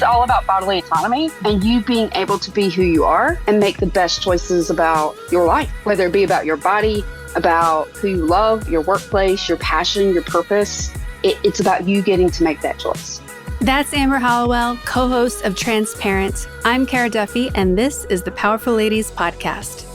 is all about bodily autonomy and you being able to be who you are and make the best choices about your life, whether it be about your body, about who you love, your workplace, your passion, your purpose. It's about you getting to make that choice. That's Amber Hollowell, co-host of TransParents. I'm Kara Duffy, and this is the Powerful Ladies Podcast.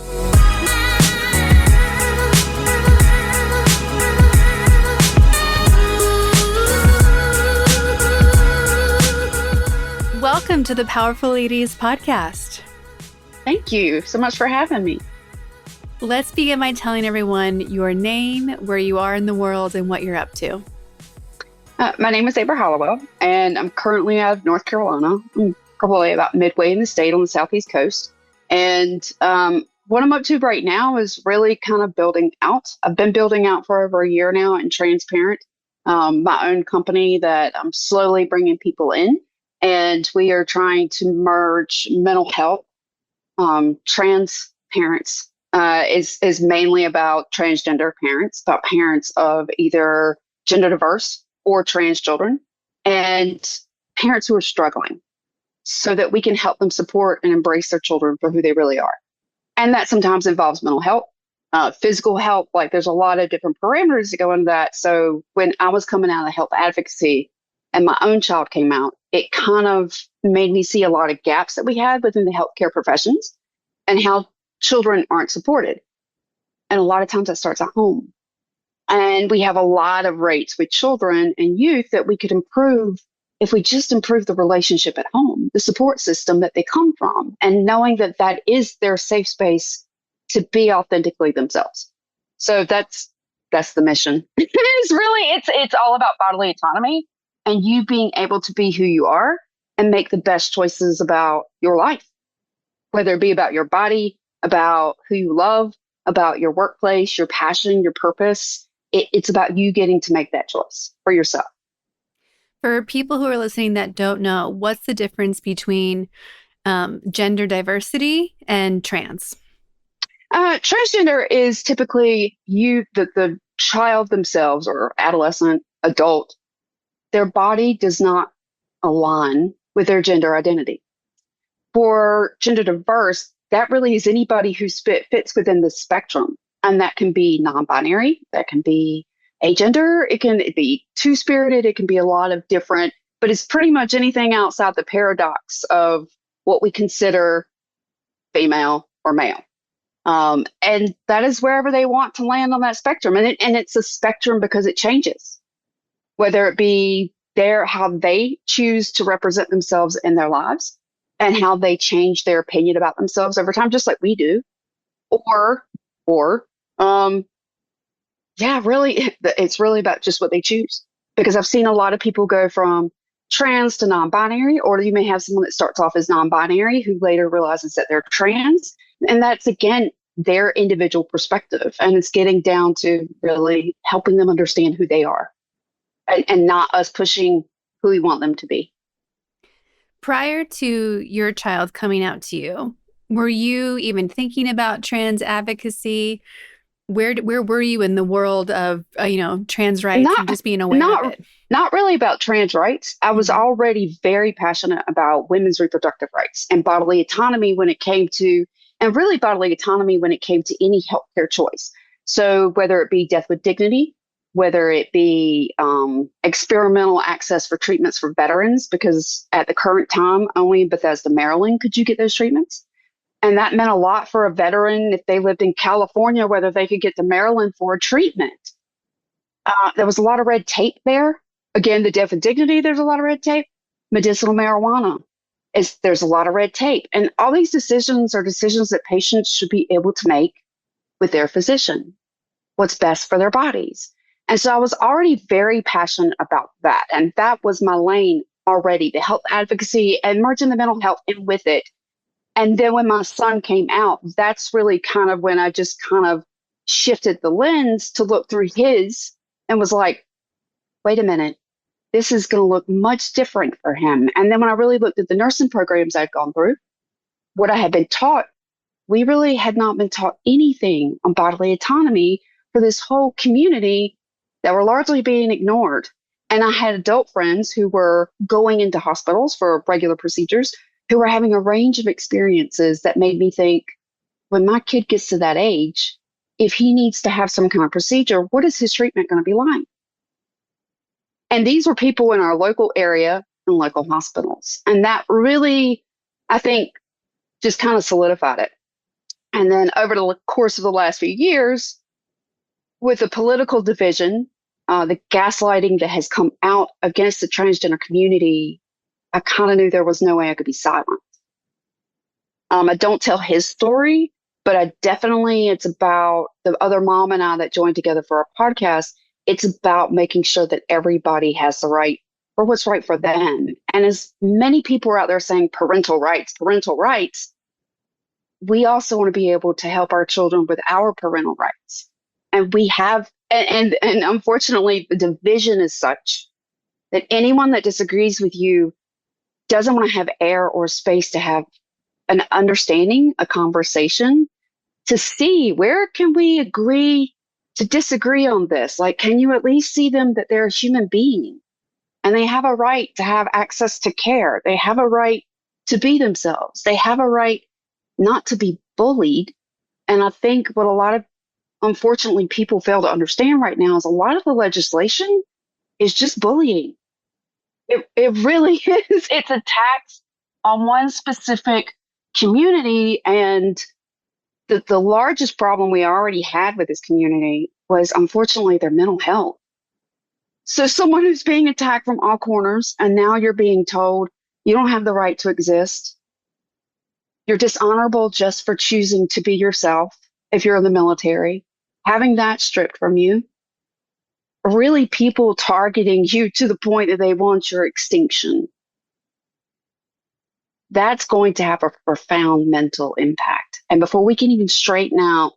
Welcome to the Powerful Ladies Podcast. Thank you so much for having me. Let's begin by telling everyone your name, where you are in the world, and what you're up to. My name is Amber Hollowell, and I'm currently out of North Carolina. I'm probably about midway in the state on the southeast coast. And what I'm up to right now is really kind of building out. I've been building out for over a year now in TransParent, my own company that I'm slowly bringing people in. And we are trying to merge mental health. TransParents is mainly about transgender parents, about parents of either gender diverse or trans children, and parents who are struggling, so that we can help them support and embrace their children for who they really are. And that sometimes involves mental health, physical health. Like, there's a lot of different parameters that go into that. So when I was coming out of health advocacy and my own child came out, it kind of made me see a lot of gaps that we had within the healthcare professions and how children aren't supported. And a lot of times that starts at home. And we have a lot of rates with children and youth that we could improve if we just improve the relationship at home, the support system that they come from, and knowing that that is their safe space to be authentically themselves. So that's the mission. It's all about bodily autonomy and you being able to be who you are and make the best choices about your life, whether it be about your body, about who you love, about your workplace, your passion, your purpose. It's about you getting to make that choice for yourself. For people who are listening that don't know, what's the difference between gender diversity and trans? Transgender is typically the child themselves or adolescent, adult. Their body does not align with their gender identity. For gender diverse, that really is anybody who fits within the spectrum. And that can be non-binary, that can be agender, it can be two-spirited, it can be a lot of different, but it's pretty much anything outside the paradox of what we consider female or male. And that is wherever they want to land on that spectrum. And it's a spectrum because it changes, whether it be how they choose to represent themselves in their lives and how they change their opinion about themselves over time, just like we do, or really, it's really about just what they choose. Because I've seen a lot of people go from trans to non-binary, or you may have someone that starts off as non-binary who later realizes that they're trans. And that's, again, their individual perspective. And it's getting down to really helping them understand who they are and not us pushing who we want them to be. Prior to your child coming out to you, were you even thinking about trans advocacy? Where were you in the world of, trans rights and just being aware of it? Not really about trans rights. I was already very passionate about women's reproductive rights and bodily autonomy when it came to any healthcare choice. So whether it be death with dignity, whether it be experimental access for treatments for veterans, because at the current time, only in Bethesda, Maryland, could you get those treatments. And that meant a lot for a veteran if they lived in California, whether they could get to Maryland for a treatment. There was a lot of red tape there. Again, the death with dignity, there's a lot of red tape. Medicinal marijuana, there's a lot of red tape. And all these decisions are decisions that patients should be able to make with their physician, what's best for their bodies. And so I was already very passionate about that. And that was my lane already, the health advocacy and merging the mental health in with it. And then when my son came out, that's really kind of when I just kind of shifted the lens to look through his and was like, wait a minute, this is going to look much different for him. And then when I really looked at the nursing programs I'd gone through, what I had been taught, we really had not been taught anything on bodily autonomy for this whole community that were largely being ignored. And I had adult friends who were going into hospitals for regular procedures who were having a range of experiences that made me think, when my kid gets to that age, if he needs to have some kind of procedure, what is his treatment going to be like? And these were people in our local area and local hospitals. And that really, I think, just kind of solidified it. And then over the course of the last few years, with the political division, the gaslighting that has come out against the transgender community, I kind of knew there was no way I could be silent. I don't tell his story, but I definitely, it's about the other mom and I that joined together for our podcast. It's about making sure that everybody has the right for what's right for them. And as many people are out there saying parental rights, we also want to be able to help our children with our parental rights. And we have, and unfortunately, the division is such that anyone that disagrees with you doesn't want to have air or space to have an understanding, a conversation, to see where can we agree to disagree on this. Like, can you at least see them that they're a human being and they have a right to have access to care? They have a right to be themselves. They have a right not to be bullied. And I think what a lot of, unfortunately, people fail to understand right now is a lot of the legislation is just bullying. It really is. It's attacks on one specific community. And the largest problem we already had with this community was, unfortunately, their mental health. So someone who's being attacked from all corners, and now you're being told you don't have the right to exist. You're dishonorable just for choosing to be yourself if you're in the military. Having that stripped from you, really people targeting you to the point that they want your extinction. That's going to have a profound mental impact. And before we can even straighten out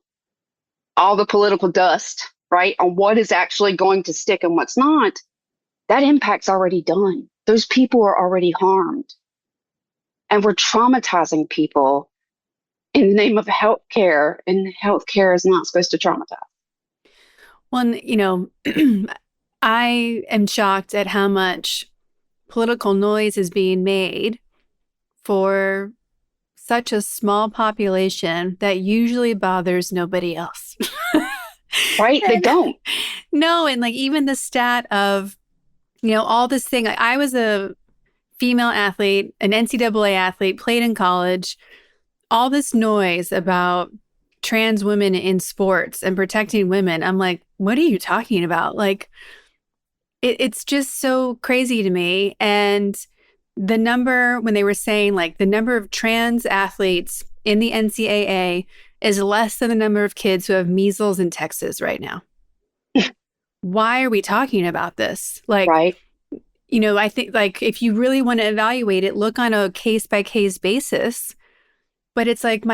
all the political dust, right, on what is actually going to stick and what's not, that impact's already done. Those people are already harmed. And we're traumatizing people in the name of healthcare, and healthcare is not supposed to traumatize. Well, I am shocked at how much political noise is being made for such a small population that usually bothers nobody else. Right? They don't. No, and like even the stat of, all this thing. I was a female athlete, an NCAA athlete, played in college. All this noise about trans women in sports and protecting women. I'm like, what are you talking about? Like, it's just so crazy to me. And the number, when they were saying like the number of trans athletes in the NCAA is less than the number of kids who have measles in Texas right now. Why are we talking about this? Like, right. I think like if you really want to evaluate it, look on a case by case basis. But it's like,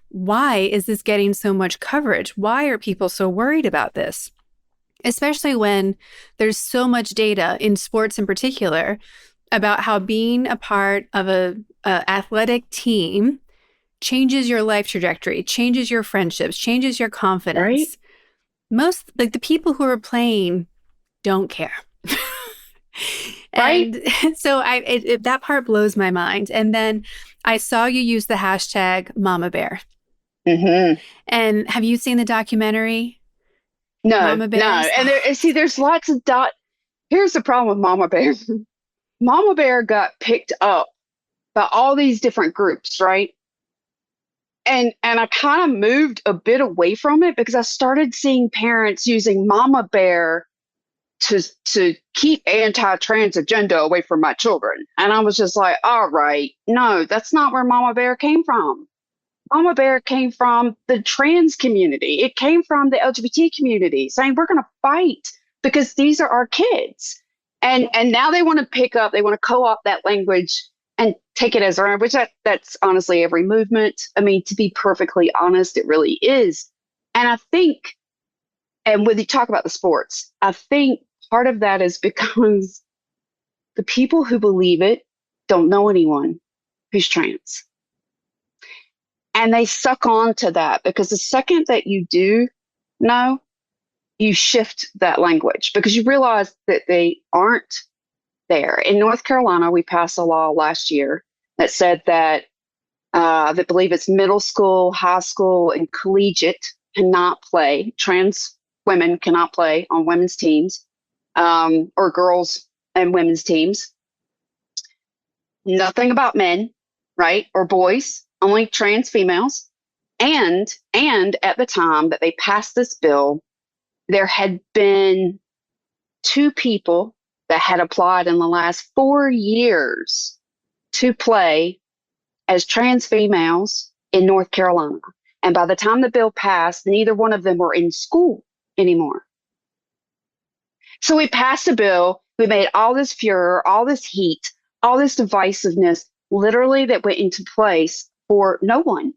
why is this getting so much coverage? Why are people so worried about this? Especially when there's so much data in sports in particular about how being a part of a athletic team changes your life trajectory, changes your friendships, changes your confidence. Right. Most, like the people who are playing don't care. Right. And so that part blows my mind. And then I saw you use the hashtag Mama Bear. Mm-hmm. And have you seen the documentary? No, Mama Bears? no. And there's lots of Here's the problem with Mama Bear. Mama Bear got picked up by all these different groups, right? And I kind of moved a bit away from it because I started seeing parents using Mama Bear to keep anti-trans agenda away from my children. And I was just like, all right, no, that's not where Mama Bear came from. Mama Bear came from the trans community. It came from the LGBT community saying we're going to fight because these are our kids. And now they want to co-opt that language and take it as their own, which that's honestly every movement. I mean, to be perfectly honest, it really is. And I think, and when you talk about the sports, I think part of that is because the people who believe it don't know anyone who's trans. And they suck on to that because the second that you do know, you shift that language because you realize that they aren't there. In North Carolina, we passed a law last year that said that I believe it's middle school, high school, and collegiate cannot play. Trans women cannot play on women's teams, or girls and women's teams. Nothing about men, right? Or boys, only trans females. And at the time that they passed this bill, there had been two people that had applied in the last 4 years to play as trans females in North Carolina. And by the time the bill passed, neither one of them were in school anymore. So we passed a bill. We made all this furor, all this heat, all this divisiveness, literally that went into place for no one.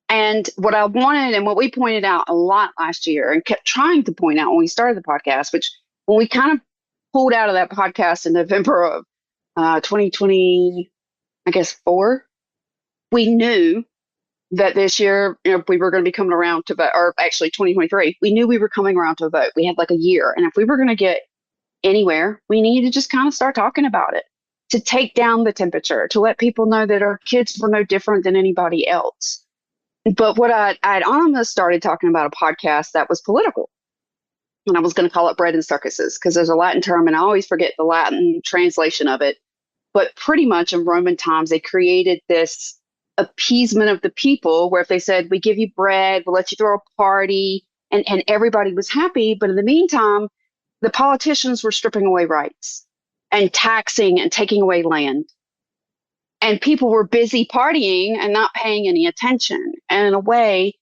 And what I wanted and what we pointed out a lot last year and kept trying to point out when we started the podcast, which when we kind of pulled out of that podcast in November of 2020, I guess 4, we knew that this year, we were going to be coming around to vote, or actually 2023, we knew we were coming around to a vote. We had like a year. And if we were going to get anywhere, we needed to just kind of start talking about it, to take down the temperature, to let people know that our kids were no different than anybody else. But what I'd almost started talking about a podcast that was political. And I was going to call it Bread and Circuses because there's a Latin term and I always forget the Latin translation of it. But pretty much in Roman times, they created this appeasement of the people where if they said, we give you bread, we'll let you throw a party, and everybody was happy. But in the meantime, the politicians were stripping away rights and taxing and taking away land. And people were busy partying and not paying any attention. And in a way,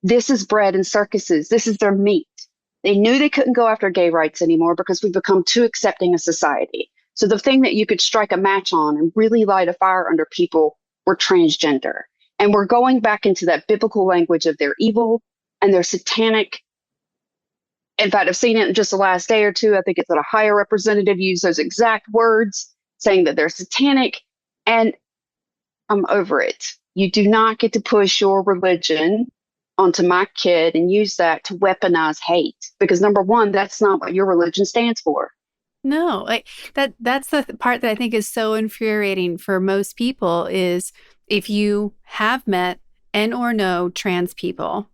this is bread and circuses. This is their meat. They knew they couldn't go after gay rights anymore because we've become too accepting a society. So the thing that you could strike a match on and really light a fire under people were transgender. And we're going back into that biblical language of their evil and their satanic. In fact, I've seen it in just the last day or two. I think it's that a higher representative used those exact words, saying that they're satanic. And I'm over it. You do not get to push your religion onto my kid and use that to weaponize hate. Because number one, that's not what your religion stands for. No, like that's the part that I think is so infuriating for most people is if you have met and or know trans people,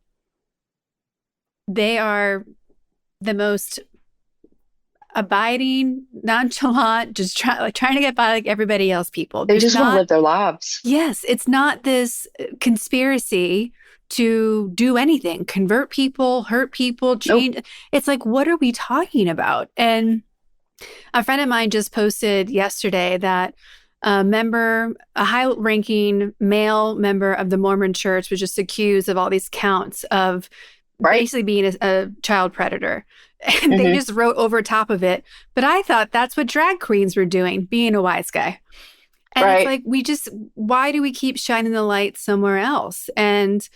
they are the most abiding, nonchalant, just trying to get by like everybody else people. They just want to live their lives. Yes, it's not this conspiracy to do anything, convert people, hurt people, change. Nope. It's like, what are we talking about? And a friend of mine just posted yesterday that a high-ranking male member of the Mormon Church was just accused of all these counts of basically being a child predator. And they just wrote over top of it. But I thought that's what drag queens were doing, being a wise guy. And it's like, why do we keep shining the light somewhere else? And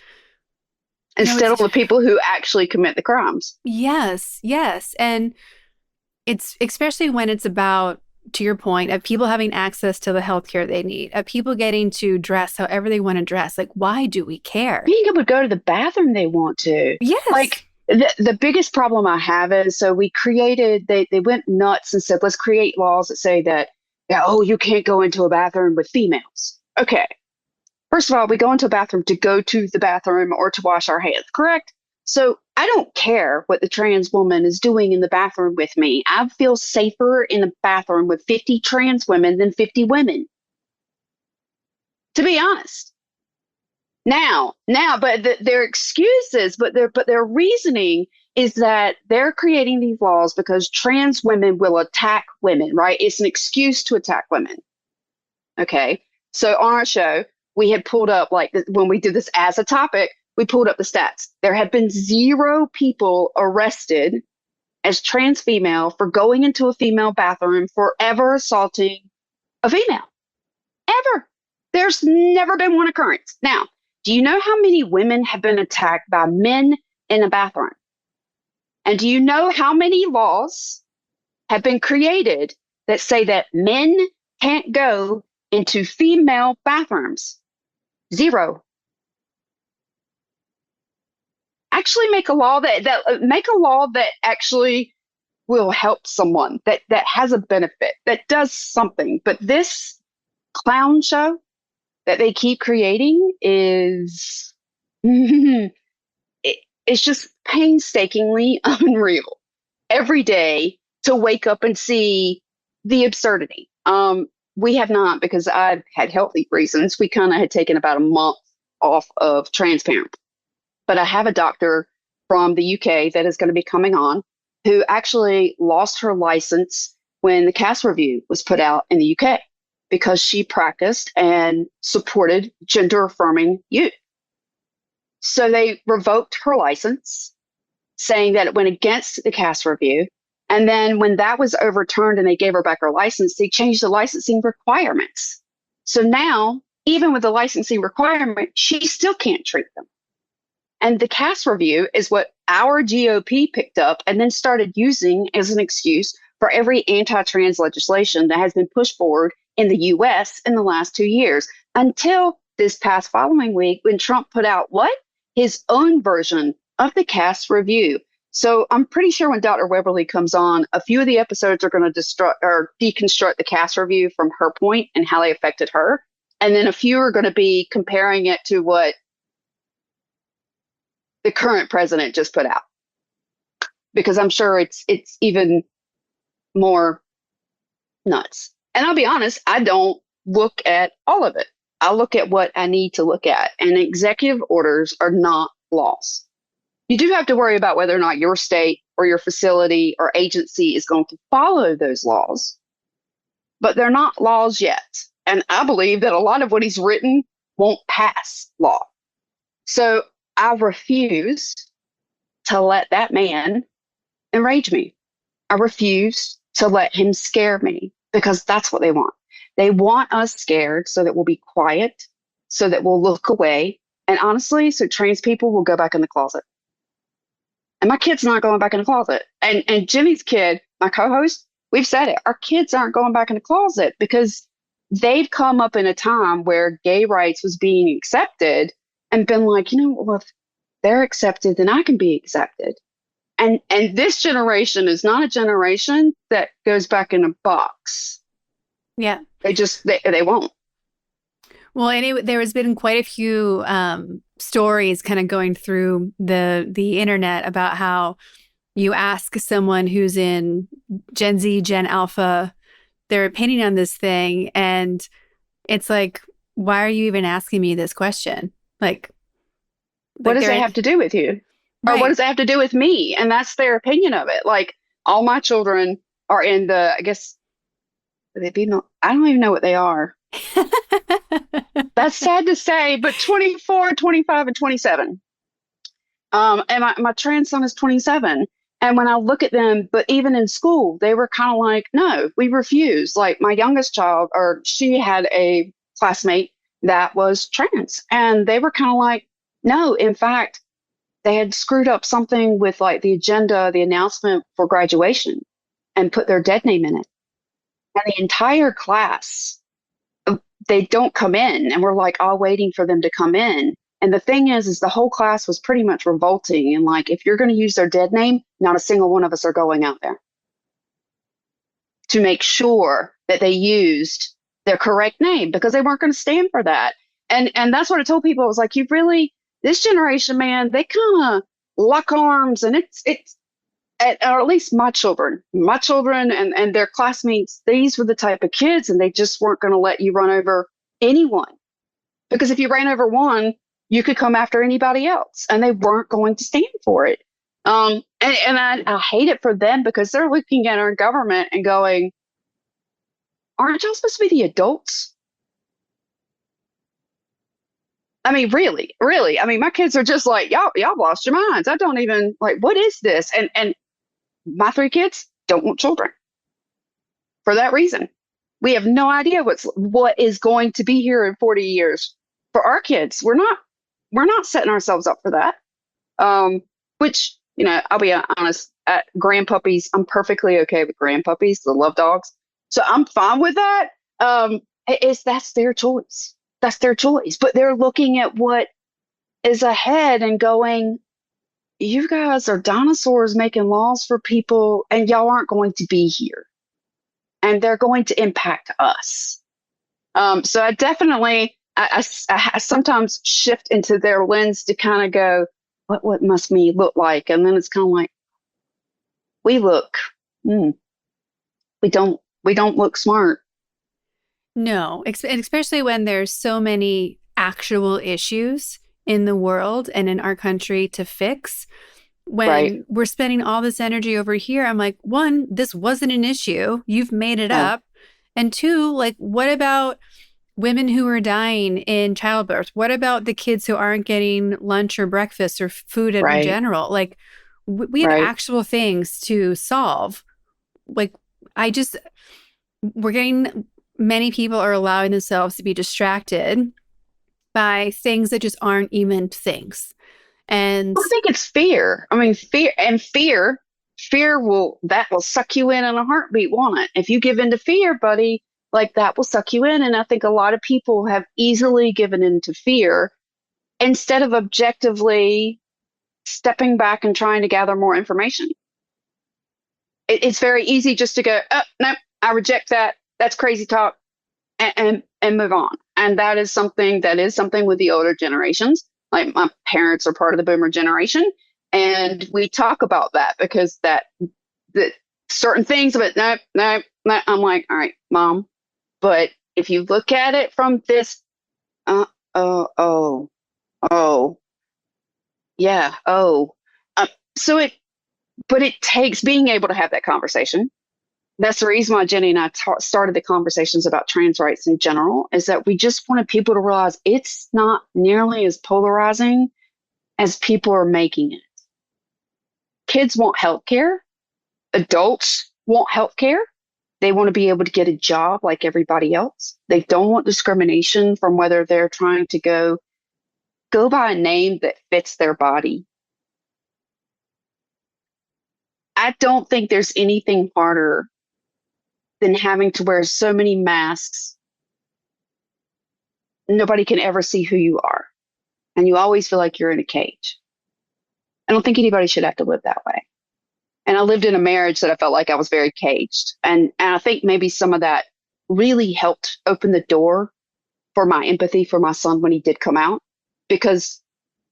instead of the people who actually commit the crimes. Yes, yes. And it's especially when it's about, to your point, of people having access to the healthcare they need, of people getting to dress however they want to dress. Like, why do we care? Being able to go to the bathroom they want to. Yes. Like, the biggest problem I have is, so we created, they went nuts and said, let's create laws that say that, you can't go into a bathroom with females. Okay. First of all, we go into a bathroom to go to the bathroom or to wash our hands, correct? So I don't care what the trans woman is doing in the bathroom with me. I feel safer in the bathroom with 50 trans women than 50 women. To be honest. But their excuses, but their reasoning is that they're creating these laws because trans women will attack women, right? It's an excuse to attack women. Okay. So on our show, we had pulled up, like when we did this as a topic, we pulled up the stats. There have been 0 people arrested as trans female for going into a female bathroom for ever assaulting a female. Ever. There's never been one occurrence. Now, do you know how many women have been attacked by men in a bathroom? And do you know how many laws have been created that say that men can't go into female bathrooms? 0. actually make a law that make a law that actually will help someone, that has a benefit, that does something. But this clown show that they keep creating is it's just painstakingly unreal every day to wake up and see the absurdity. We have not, because I've had healthy reasons. We kind of had taken about a month off of Transparent, but I have a doctor from the UK that is going to be coming on who actually lost her license when the CAS review was put out in the UK because she practiced and supported gender affirming youth. So they revoked her license, saying that it went against the CAS review. And then when that was overturned and they gave her back her license, they changed the licensing requirements. So now, even with the licensing requirement, she still can't treat them. And the CAS review is what our GOP picked up and then started using as an excuse for every anti-trans legislation that has been pushed forward in the US in the last 2 years, until this past following week when Trump put out what? His own version of the CAS review. So I'm pretty sure when Dr. Weberly comes on, a few of the episodes are going to deconstruct the CAS review from her point and how they affected her. And then a few are going to be comparing it to what the current president just put out, because I'm sure it's even more nuts. And I'll be honest, I don't look at all of it. I look at what I need to look at, and executive orders are not laws. You do have to worry about whether or not your state or your facility or agency is going to follow those laws, but they're not laws yet. And I believe that a lot of what he's written won't pass law. So I refuse to let that man enrage me. I refuse to let him scare me, because that's what they want. They want us scared so that we'll be quiet, so that we'll look away. And honestly, so trans people will go back in the closet. And my kid's not going back in the closet. And Jimmy's kid, my co-host, we've said it. Our kids aren't going back in the closet because they've come up in a time where gay rights was being accepted and been like, well, if they're accepted, then I can be accepted. And this generation is not a generation that goes back in a box. Yeah. They won't. Well, and there has been quite a few stories kind of going through the internet about how you ask someone who's in Gen Z, Gen Alpha, their opinion on this thing, and it's like, why are you even asking me this question? Like what does it have to do with you? Right. Or what does it have to do with me? And that's their opinion of it. Like, all my children are in the, I guess, I don't even know what they are. That's sad to say, but 24, 25, and 27. And my trans son is 27. And when I look at them, but even in school, they were kind of like, no, we refuse. Like my youngest child, or she had a classmate that was trans. And they were kind of like, no, in fact, they had screwed up something with like the agenda, the announcement for graduation, and put their dead name in it. And the entire class, they don't come in, and we're like all waiting for them to come in. And the thing is the whole class was pretty much revolting. And like, if you're going to use their dead name, not a single one of us are going out there to make sure that they used their correct name, because they weren't going to stand for that. And that's what I told people. I was like, this generation, man, they kind of lock arms, and it's or at least my children and their classmates, these were the type of kids, and they just weren't going to let you run over anyone. Because if you ran over one, you could come after anybody else, and they weren't going to stand for it. And I hate it for them, because they're looking at our government and going, aren't y'all supposed to be the adults? I mean, really, really. I mean, my kids are just like, y'all lost your minds. I don't even like, what is this? And my 3 kids don't want children for that reason. We have no idea what is going to be here in 40 years for our kids. We're not setting ourselves up for that. Which, I'll be honest, at grandpuppies, I'm perfectly okay with grandpuppies, the love dogs. So I'm fine with that. That's their choice. That's their choice. But they're looking at what is ahead and going, you guys are dinosaurs making laws for people, and y'all aren't going to be here, and they're going to impact us. So I definitely, I sometimes shift into their lens to kind of go, what must me look like? And then it's kind of like, we look, mm, we don't look smart. No, and especially when there's so many actual issues in the world and in our country to fix. Right. When we're spending all this energy over here, I'm like, one, this wasn't an issue. You've made it No. up. And two, like, what about women who are dying in childbirth? What about the kids who aren't getting lunch or breakfast or food in Right. general? Like, we have Right. actual things to solve. Like, I just, we're getting, many people are allowing themselves to be distracted by things that just aren't even things. And I think it's fear. I mean, fear that will suck you in a heartbeat, won't it? If you give in to fear, buddy, like that will suck you in. And I think a lot of people have easily given in to fear instead of objectively stepping back and trying to gather more information. It's very easy just to go, oh, no, I reject that. That's crazy talk, and move on. And that is something with the older generations. Like my parents are part of the boomer generation, and we talk about that because that certain things, but no, no, no. I'm like, all right, mom. But if you look at it from this, uh, oh, oh, oh, yeah, oh, so it, but it takes being able to have that conversation. That's the reason why Jenny and I started the conversations about trans rights in general, is that we just wanted people to realize it's not nearly as polarizing as people are making it. Kids want health care. Adults want health care. They want to be able to get a job like everybody else. They don't want discrimination from whether they're trying to go by a name that fits their body. I don't think there's anything harder than having to wear so many masks. Nobody can ever see who you are. And you always feel like you're in a cage. I don't think anybody should have to live that way. And I lived in a marriage that I felt like I was very caged. And I think maybe some of that really helped open the door for my empathy for my son when he did come out. Because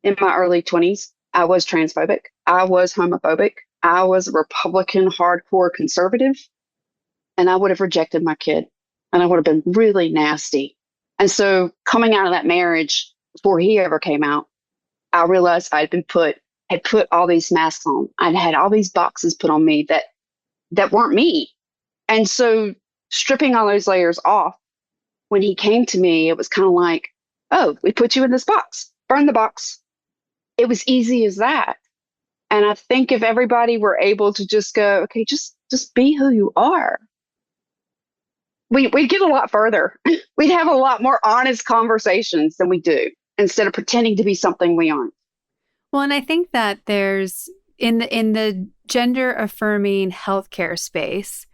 in my early 20s, I was transphobic. I was homophobic. I was a Republican hardcore conservative. And I would have rejected my kid. And I would have been really nasty. And so coming out of that marriage before he ever came out, I realized had put all these masks on. I'd had all these boxes put on me that weren't me. And so stripping all those layers off, when he came to me, it was kind of like, oh, we put you in this box, burn the box. It was easy as that. And I think if everybody were able to just go, okay, just be who you are, we'd get a lot further. We'd have a lot more honest conversations than we do instead of pretending to be something we aren't. well, and I think that there's in the gender affirming healthcare space,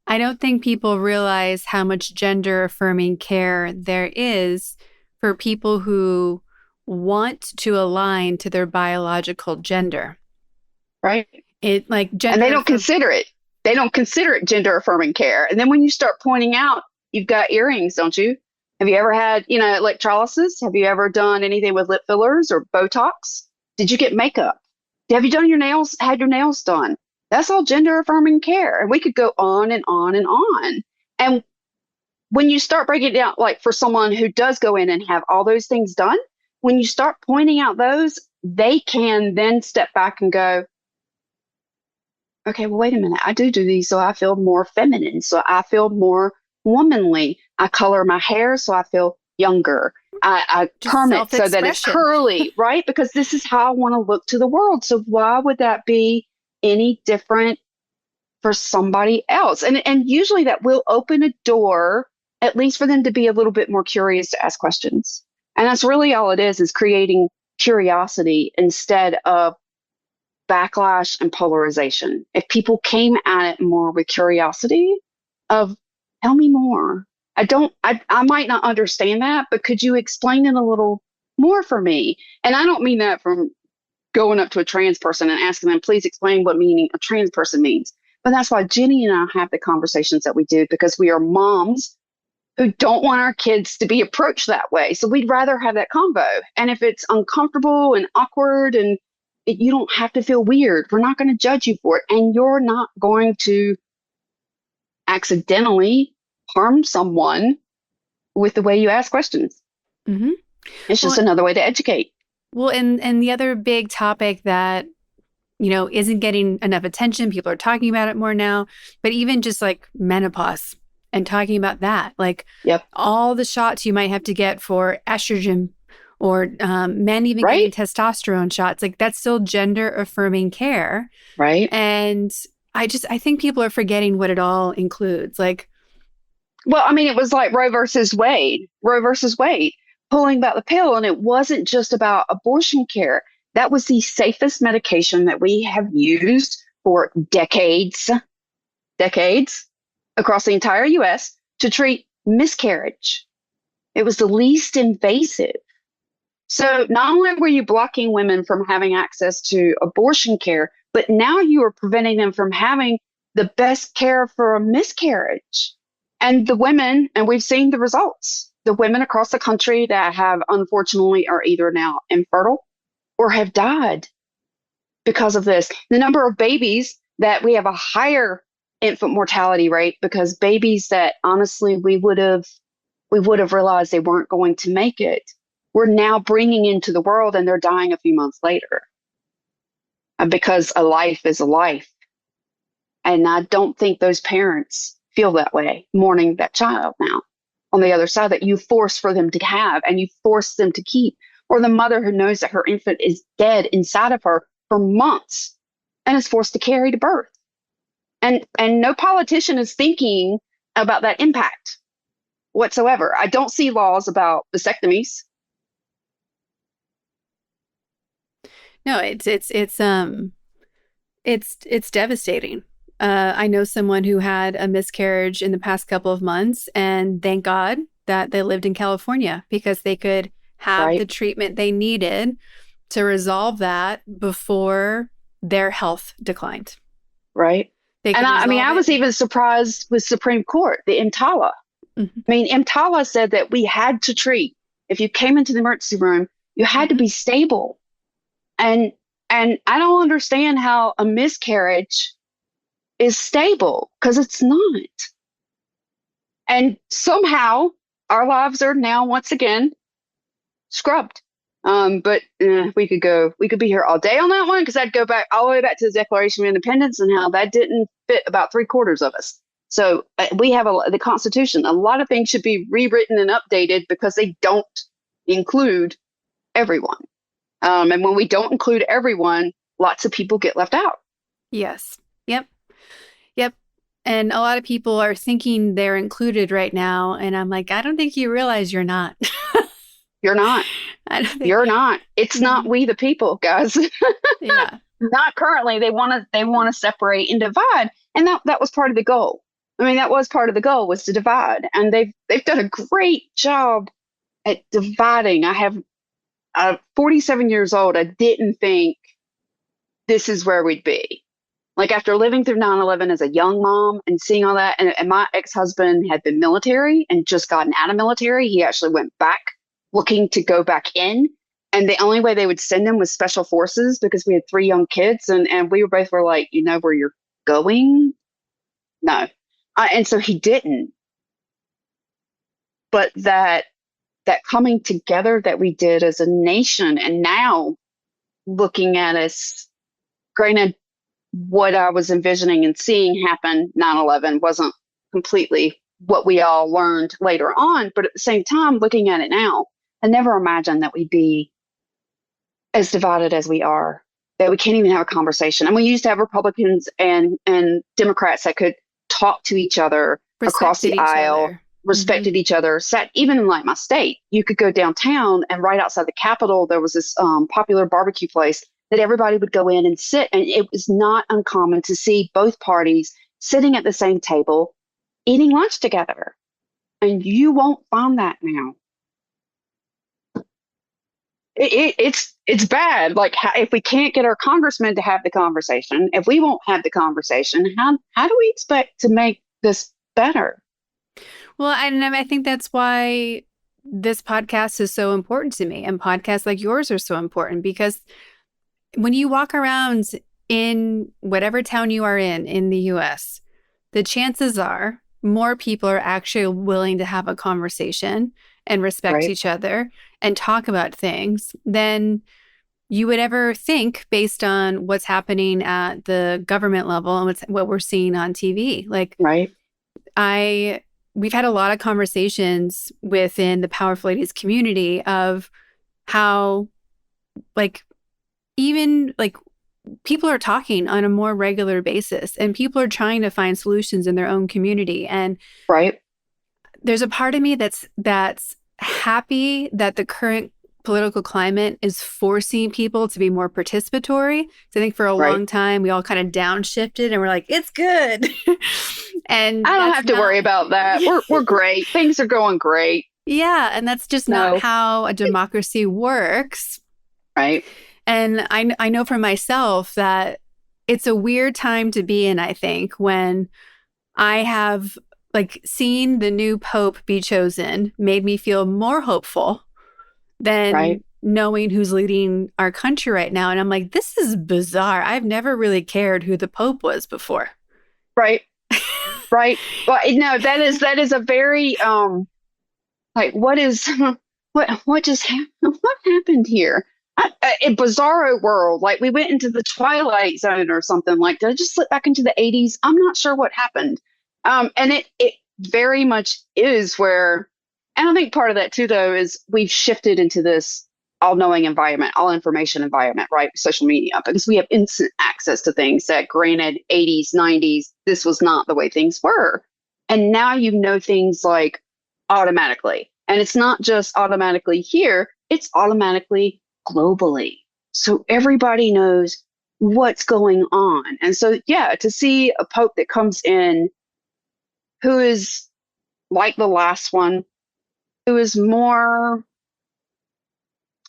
I don't think people realize how much gender affirming care there is for people who want to align to their biological gender. Right. It like And they gender don't affirm. consider it. They don't consider it gender affirming care. And then when you start pointing out, you've got earrings, don't you? Have you ever had, electrolysis? Have you ever done anything with lip fillers or Botox? Did you get makeup? Have you done your nails, had your nails done? That's all gender affirming care. And we could go on and on and on. And when you start breaking it down, like for someone who does go in and have all those things done, when you start pointing out those, they can then step back and go, okay, well, wait a minute. I do these so I feel more feminine, so I feel more womanly. I color my hair so I feel younger. I Just perm it so that it's self-expression. curly, right? Because this is how I want to look to the world. So why would that be any different for somebody else? And usually that will open a door, at least for them to be a little bit more curious to ask questions. And that's really all it is creating curiosity instead of backlash and polarization. If people came at it more with curiosity of tell me more. I might not understand that, but could you explain it a little more for me? And I don't mean that from going up to a trans person and asking them, please explain what meaning a trans person means. But that's why Jenny and I have the conversations that we do, because we are moms who don't want our kids to be approached that way. So we'd rather have that convo. And if it's uncomfortable and awkward and you don't have to feel weird, we're not going to judge you for it. And you're not going to accidentally harm someone with the way you ask questions. Mm-hmm. It's just another way to educate. Well, and the other big topic that, isn't getting enough attention, people are talking about it more now, but even just like menopause and talking about that, like all the shots you might have to get for estrogen or men even getting testosterone shots, like that's still gender affirming care. Right. And I think people are forgetting what it all includes. Like, well, I mean, it was like Roe versus Wade, pulling back the pill. And it wasn't just about abortion care. That was the safest medication that we have used for decades across the entire US to treat miscarriage. It was the least invasive. So not only were you blocking women from having access to abortion care, but now you are preventing them from having the best care for a miscarriage. And the women, and we've seen the results, the women across the country that have unfortunately are either now infertile or have died because of this. The number of babies that we have a higher infant mortality rate, because babies that honestly we would have realized they weren't going to make it, we're now bringing into the world and they're dying a few months later. Because a life is a life. And I don't think those parents feel that way, mourning that child now on the other side that you force for them to have and you force them to keep, or the mother who knows that her infant is dead inside of her for months and is forced to carry to birth. And no politician is thinking about that impact whatsoever. I don't see laws about vasectomies. No, it's devastating. I know someone who had a miscarriage in the past couple of months, and thank God that they lived in California because they could have the treatment they needed to resolve that before their health declined. Right. And I was even surprised with Supreme Court, the EMTALA. Mm-hmm. I mean, EMTALA said that we had to treat, if you came into the emergency room, you had to be stable. And I don't understand how a miscarriage is stable, because it's not. And somehow our lives are now once again scrubbed. But we could be here all day on that one, because I'd go back all the way back to the Declaration of Independence and how that didn't fit about 3/4 of us. So we have the Constitution. A lot of things should be rewritten and updated because they don't include everyone. And when we don't include everyone, lots of people get left out. Yes. Yep. And a lot of people are thinking they're included right now. And I'm like, I don't think you realize you're not. You're not. You're not. It's not we the people, guys. Yeah. Not currently. They want to separate and divide. And that was part of the goal. I mean, that was part of the goal, was to divide. And they've done a great job at dividing. I'm 47 years old. I didn't think this is where we'd be. Like, after living through 9/11 as a young mom and seeing all that, and my ex-husband had been military and just gotten out of military. He actually went back looking to go back in. And the only way they would send him was special forces, because we had 3 young kids. And we were like, you know where you're going? No. And so he didn't. But that coming together that we did as a nation, and now looking at us, granted, what I was envisioning and seeing happen 9/11 wasn't completely what we all learned later on. But at the same time, looking at it now, I never imagined that we'd be as divided as we are, that we can't even have a conversation. And we used to have Republicans and Democrats that could talk to each other across the aisle, respected each other. Sat, even in like my state, you could go downtown, and right outside the Capitol, there was this popular barbecue place that everybody would go in and sit. And it was not uncommon to see both parties sitting at the same table, eating lunch together. And you won't find that now. it's bad. Like if we can't get our congressmen to have the conversation, if we won't have the conversation, how do we expect to make this better? Well, I think that's why this podcast is so important to me, and podcasts like yours are so important because when you walk around in whatever town you are in the US, the chances are more people are actually willing to have a conversation and respect Right, each other and talk about things than you would ever think based on what's happening at the government level and what we're seeing on TV. Like right, I we've had a lot of conversations within the Powerful Ladies community of how like even like people are talking on a more regular basis and people are trying to find solutions in their own community. And right, there's a part of me that's happy that the current political climate is forcing people to be more participatory. So I think for a right. long time we all kind of downshifted and we're like, it's good. And I don't that's have to not worry about that. We're great. Things are going great. yeah, and that's just not No, how a democracy works. right, And I know for myself that it's a weird time to be in, I think, when I have like seeing the new pope be chosen made me feel more hopeful right, than knowing who's leading our country right now. And I'm like, this is bizarre. I've never really cared who the pope was before. right, right. Well, no, that is a very like what is what just happened? What happened here? A bizarro world. Like we went into the Twilight Zone or something. Like did I just slip back into the 80s? I'm not sure what happened. And it very much is where, and I think part of that too, though, is we've shifted into this all-knowing environment, all information environment, right? Social media, because we have instant access to things that, granted, 80s, 90s, this was not the way things were. And now you know things like automatically. And it's not just automatically here, it's automatically globally. So everybody knows what's going on. And so, yeah, to see a pope that comes in who is like the last one, who is more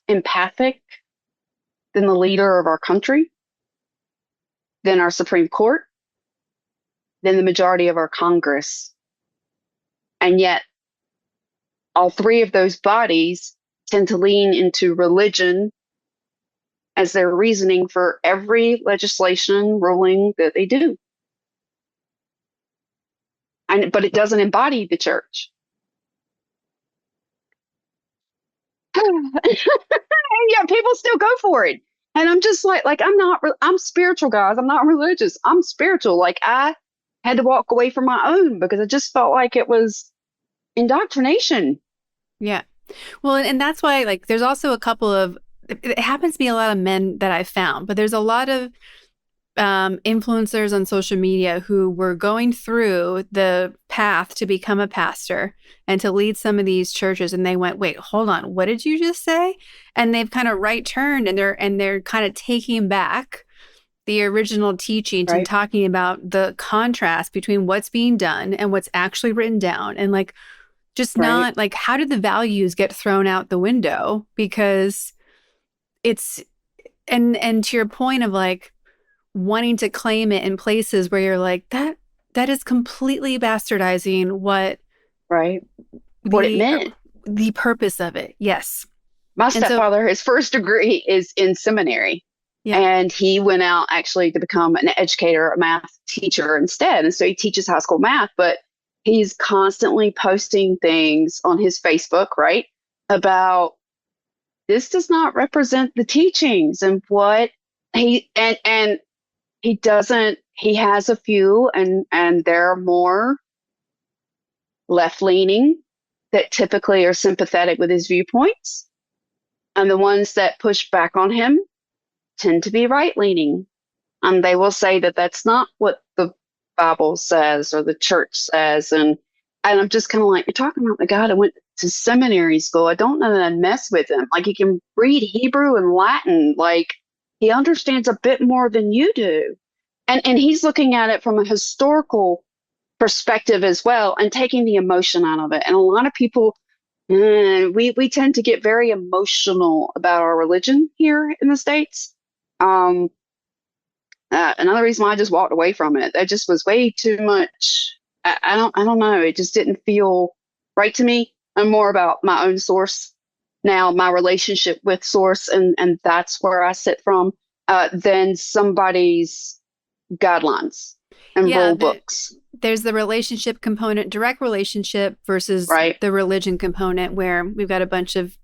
empathic than the leader of our country, than our Supreme Court, than the majority of our Congress. And yet, all three of those bodies tend to lean into religion as their reasoning for every legislation ruling that they do. But it doesn't embody the church. Yeah, people still go for it. And I'm just like I'm spiritual, guys. I'm not religious. I'm spiritual. Like I had to walk away from my own because I just felt like it was indoctrination. Yeah. Well, and that's why, like, there's also a couple of, it happens to be a lot of men that I've found, but there's a lot of influencers on social media who were going through the path to become a pastor and to lead some of these churches. And they went, wait, hold on, what did you just say? And they've kind of right turned and they're kind of taking back the original teachings and Right, talking about the contrast between what's being done and what's actually written down. And like, just right, not like, how did the values get thrown out the window? Because it's, and to your point of like wanting to claim it in places where you're like, that is completely bastardizing what right. What it the meant. the purpose of it. Yes. My And so, stepfather, his first degree is in seminary. yeah. And he went out actually to become an educator, a math teacher instead. And so he teaches high school math, but he's constantly posting things on his Facebook, right? About this does not represent the teachings and what and he doesn't he has a few and they're more left leaning that typically are sympathetic with his viewpoints. And the ones that push back on him tend to be right leaning. And they will say that that's not what the Bible says or the church says. And I'm just kind of like, you're talking about the guy that went to seminary school. I don't know that I mess with him. Like he can read Hebrew and Latin. Like he understands a bit more than you do. And he's looking at it from a historical perspective as well and taking the emotion out of it. And a lot of people And we tend to get very emotional about our religion here in the States. Um, Another reason why I just walked away from it, that just was way too much. I don't know. It just didn't feel right to me. I'm more about my own source now, my relationship with source, and that's where I sit from, than somebody's guidelines and Yeah, rule books, there's the relationship component, direct relationship versus right? the religion component, where we've got a bunch of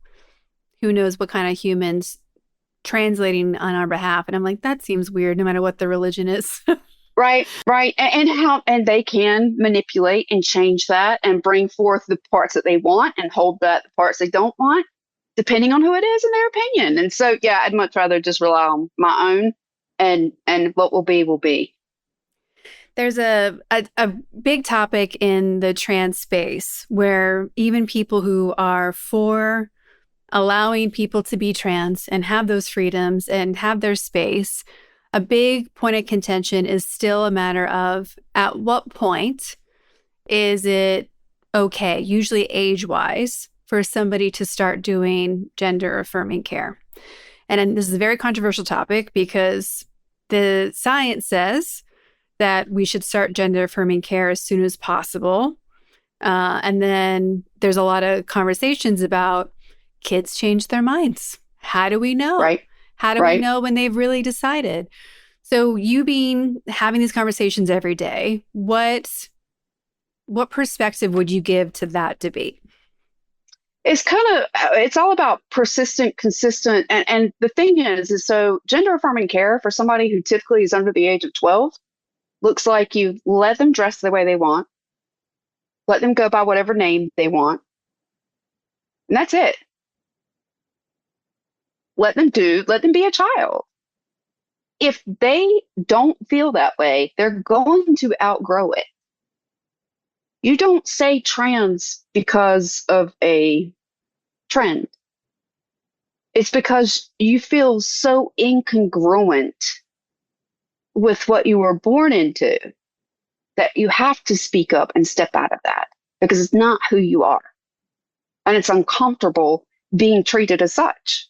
who knows what kind of humans translating on our behalf. And I'm like, that seems weird, no matter what the religion is. Right, right. And they can manipulate and change that and bring forth the parts that they want and hold back the parts they don't want, depending on who it is and their opinion. And so, yeah, I'd much rather just rely on my own, and what will be will be. There's a big topic in the trans space where even people who are for allowing people to be trans and have those freedoms and have their space, a big point of contention is still a matter of at what point is it okay, usually age wise, for somebody to start doing gender affirming care. And this is a very controversial topic because the science says that we should start gender affirming care as soon as possible. And then there's a lot of conversations about kids change their minds. How do we know? Right, How do we right. know when they've really decided? So you being having these conversations every day, what perspective would you give to that debate? It's all about persistent, consistent. And the thing is so gender affirming care for somebody who typically is under the age of 12 looks like you let them dress the way they want, let them go by whatever name they want, and that's it. Let them be a child. If they don't feel that way, they're going to outgrow it. You don't say trans because of a trend. It's because you feel so incongruent with what you were born into that you have to speak up and step out of that because it's not who you are. And it's uncomfortable being treated as such.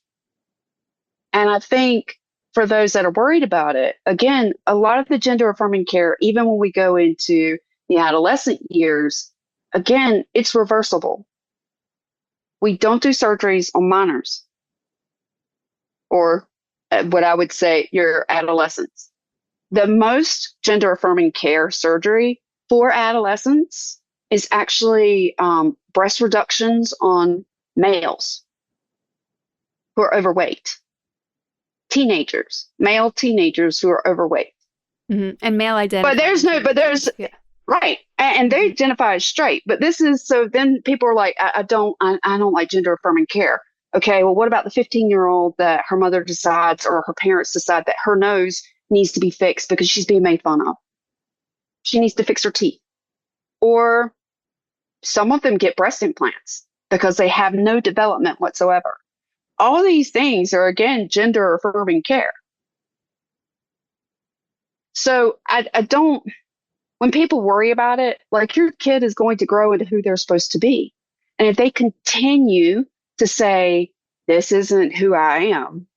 And I think for those that are worried about it, again, a lot of the gender affirming care, even when we go into the adolescent years, again, it's reversible. We don't do surgeries on minors or what I would say your adolescents. The most gender affirming care surgery for adolescents is actually breast reductions on males who are overweight, male teenagers who are overweight. Mm-hmm. And male But identifying there's no, but there's, yeah. right. And they Mm-hmm. identify as straight. But this is, so then people are like, I don't like gender affirming care. Okay, well, what about the 15-year-old that her mother decides or her parents decide that her nose needs to be fixed because she's being made fun of? She needs to fix her teeth. Or some of them get breast implants because they have no development whatsoever. All these things are, again, gender affirming care. So I don't, when people worry about it, like your kid is going to grow into who they're supposed to be. And if they continue to say, this isn't who I am,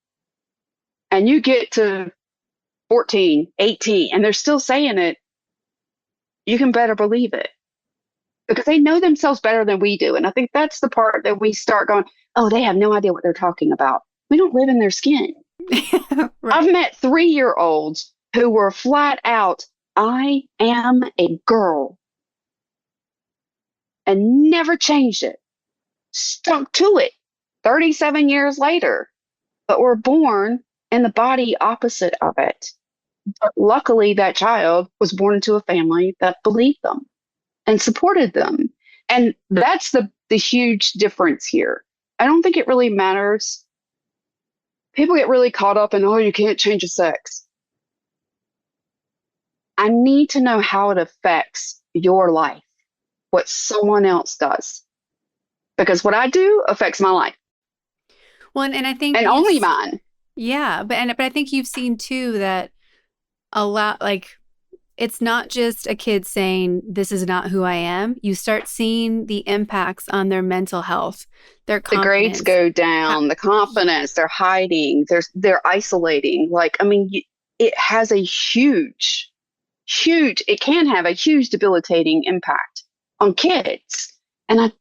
and you get to 14, 18, and they're still saying it, you can better believe it because they know themselves better than we do. And I think that's the part that we start going, oh, they have no idea what they're talking about. We don't live in their skin. Right. I've met 3-year-olds who were flat out, I am a girl, and never changed it, stuck to it 37 years later, but were born in the body opposite of it. But luckily, that child was born into a family that believed them and supported them. And that's the huge difference here. I don't think it really matters. People get really caught up in, oh, you can't change a sex. I need to know how it affects your life, what someone else does, because what I do affects my life Well, and I think and only mine. yeah, but I think you've seen too that a lot like it's not just a kid saying, this is not who I am. You start seeing the impacts on their mental health, their The grades confidence. go How, down, the confidence, they're hiding, they're isolating. Like, I mean, it has a it can have a huge debilitating impact on kids. And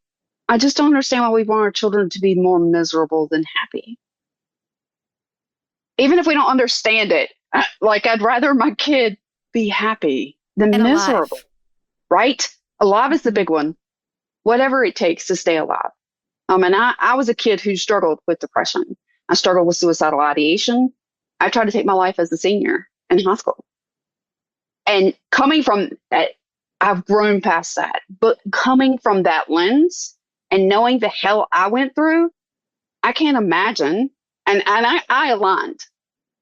I just don't understand why we want our children to be more miserable than happy. Even if we don't understand it, like I'd rather my kid be happy than and miserable, alive. right? Alive is the Mhm. big one. Whatever it takes to stay alive. And I was a kid who struggled with depression. I struggled with suicidal ideation. I tried to take my life as a senior in high school. And coming from that, I've grown past that. But coming from that lens and knowing the hell I went through, I can't imagine. And I aligned.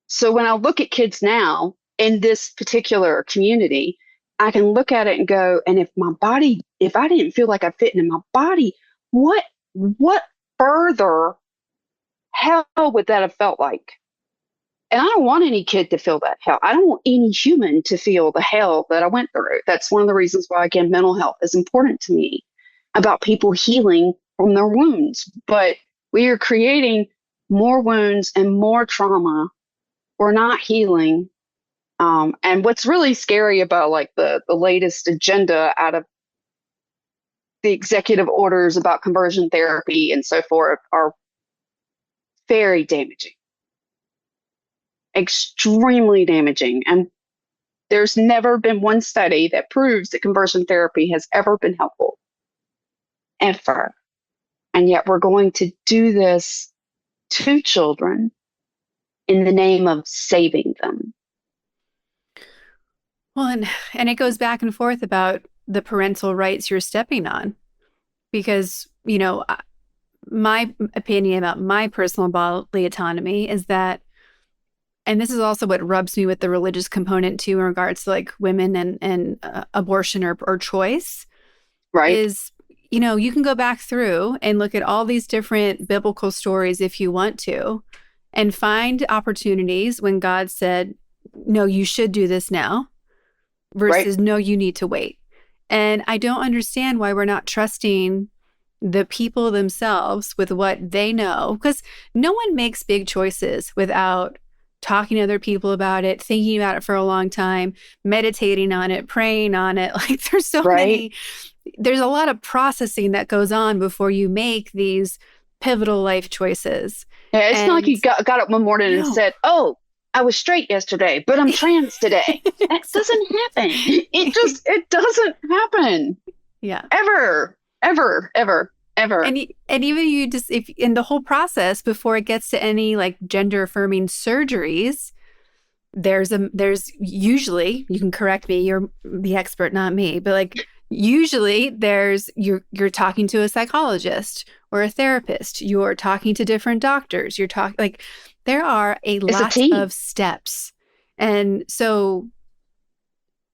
So when I look at kids now in this particular community, I can look at it and go, and if I didn't feel like I fit in my body, what further hell would that have felt like? And I don't want any kid to feel that hell. I don't want any human to feel the hell that I went through. That's one of the reasons why, again, mental health is important to me about people healing from their wounds. But we are creating more wounds and more trauma. We're not healing. And what's really scary about like the latest agenda out of the executive orders about conversion therapy and so forth are very damaging, extremely damaging. And there's never been one study that proves that conversion therapy has ever been helpful, ever. And yet we're going to do this to children in the name of saving them. Well, and it goes back and forth about the parental rights you're stepping on because, my opinion about my personal bodily autonomy is that, and this is also what rubs me with the religious component too, in regards to like women and abortion or choice, Right? is, you can go back through and look at all these different biblical stories if you want to, and find opportunities when God said, no, you should do this now, Right? versus no, you need to wait. And I don't understand why we're not trusting the people themselves with what they know, because no one makes big choices without talking to other people about it, thinking about it for a long time, meditating on it, praying on it. Like Right? there's a lot of processing that goes on before you make these pivotal life choices. Yeah, it's not like And you got up one morning and no. said, "Oh, I was straight yesterday, but I'm trans today." That doesn't happen. It doesn't happen Yeah. ever, ever, ever, ever. And even you just if in the whole process before it gets to any like gender affirming surgeries, there's usually, you can correct me, you're the expert, not me, but like usually there's you're talking to a psychologist or a therapist, you're talking to different doctors, you're talking like there are a It's a lot team, of steps. And so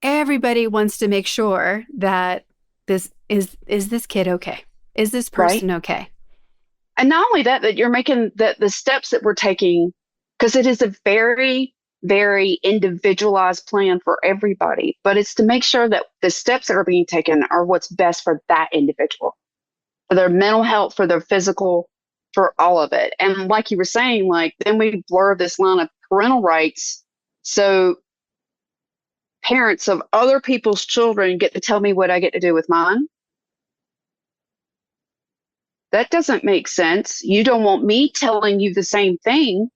everybody wants to make sure that is this kid okay? Is this right? person okay? And not only that, that you're making the steps that we're taking, because it is a very, very individualized plan for everybody, but it's to make sure that the steps that are being taken are what's best for that individual, for their mental health, for their physical, for all of it. And like you were saying, like then we blur this line of parental rights. So parents of other people's children get to tell me what I get to do with mine. That doesn't make sense. You don't want me telling you the same thing.